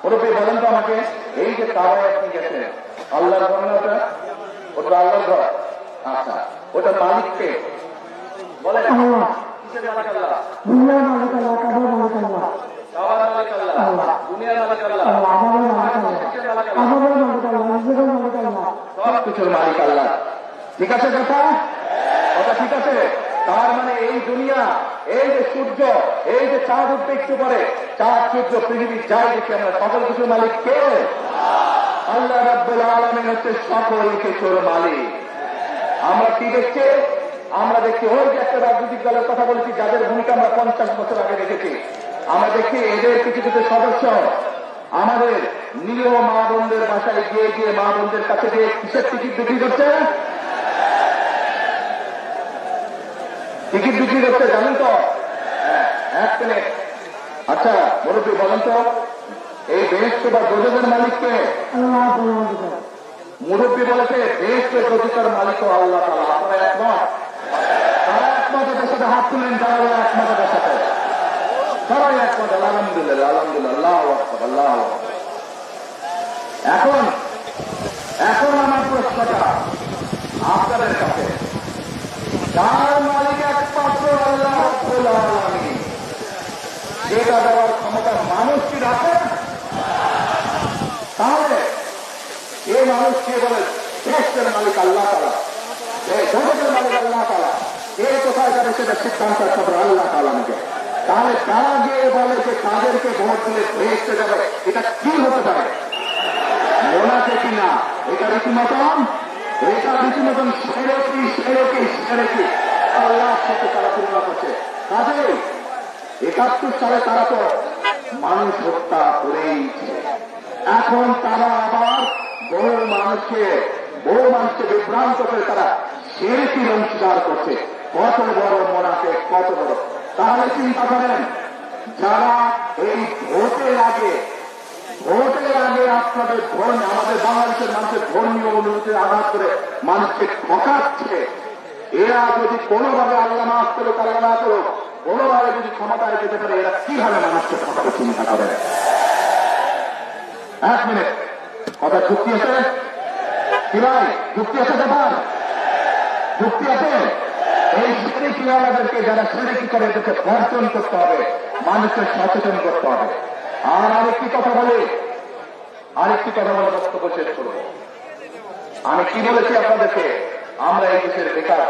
মুরব্বী বলেন তো আমাকে, এই যে কাবায় আপনি গেছেন, আল্লাহর ঘর না ওটা? ওটা আল্লাহর ঘর। আচ্ছা, ওটা মালিককে বলেন? কিসের মালিক? আল্লাহ। দুনিয়ার মালিক আল্লাহ, কাবার মালিক আল্লাহ। কাবার মালিক আল্লাহ, দুনিয়ার মালিক আল্লাহ, আমাদের মালিক আল্লাহ, আমাদের মালিক আল্লাহ, নিজেদের মালিক আল্লাহ, সব কিছুর মালিক আল্লাহ। ঠিক আছে কথা? কথা ঠিক আছে? তার মানে এই দুনিয়া, এই যে সূর্য, এই যে চাঁদ উঠতে একটু পরে, চাঁদ সূর্য পৃথিবী যাই দেখি আমরা, সকল কিছুর মালিক কে? আল্লাহ রাব্বুল আলামিন হচ্ছে সকল কিছুর মালিক। আমরা কি দেখছি? আমরা দেখছি ওই যে একটা রাজনৈতিক দলের কথা বলেছি, যাদের ভূমিকা আমরা 50 বছর আগে দেখেছি। আমরা দেখছি এদের কিছু কিছু সদস্য আমাদের নিরীহ মা বোনদের বাসায় গিয়ে গিয়ে মা বোনদের কাছে গিয়ে কিসের টিকিট বিক্রি করছে? টিকিট বিক্রি করতে জানেন তো? এক মিনিট। আচ্ছা মুরব্বী বলেন তো, এই বেহেশত বা দোজখের মালিককে? মুরব্বী বলেছে বেহেশত দোজখের মালিক আল্লাহ তাআলা। আপনারা একমত? তারা একমত? এদের সাথে হাত তুলেন যারা একমত। এদের সাথে সবাই একমত। আলহামদুলিল্লাহ, আলহামদুলিল্লাহ, আল্লাহু আকবার, আল্লাহু আকবার। এখন আমার প্রশ্নটা আপনাদের কাছে, যার মালিক একমাত্র আল্লাহ রাব্বুল আলামিন, যেটা দেওয়ার ক্ষমতা মানুষ কি রাখে? তাহলে এই মানুষকে বলে বেহেশতের মালিক আল্লাহ তাআলা, দোজখের মালিক আল্লাহ তাআলা। এই কোথায় যাবে সেটা সিদ্ধান্ত একমাত্র আল্লাহ তাআলা নিবে। তাহলে তারা গিয়ে বলে যে তাদেরকে ভোট দিলে বেহেশতে যাবে, এটা কি হতে পারে? মোনাকে কিনা? এটা রীতিমতন সেরেকি আল্লাহর সাথে তারা তুলনা করছে। কাজেই 71 সালে তারা তো মানুষ হত্যা করেইছে। এখন তারা আবার বহু মানুষকে বিভ্রান্ত করে তারা সেরেকি অংশীদার করছে। কত বড় মোনাকে, কত বড়! তাহলে চিন্তা করেন, যারা এই ভোটের আগে আপনাদের আমাদের বাংলাদেশের মানুষের ধর্মীয় অনুভূতির আঘাত করে মানুষকে ঠকাচ্ছে, এরা যদি কোনোভাবে আল্লাহ মাফ করুক, আল্লাহ না করুক, কোনোভাবে যদি ক্ষমতায় যেতে পারে, এরা কিভাবে মানুষকে ঠকাবে চিন্তা করেন। এক মিনিট, কথা যুক্তি আছে কি ভাই? যুক্তি আছে? ব্যাপার যুক্তি আছে? এই সিরিকিওয়ালাদেরকে, যারা সিরিকি করে, এদেরকে বর্জন করতে হবে, মানুষকে সচেতন করতে হবে। আর আরেকটি কথা বলে বক্তব্য শেষ করব। আমি কি বলেছি আপনাদেরকে? আমরা এই দেশের বেকার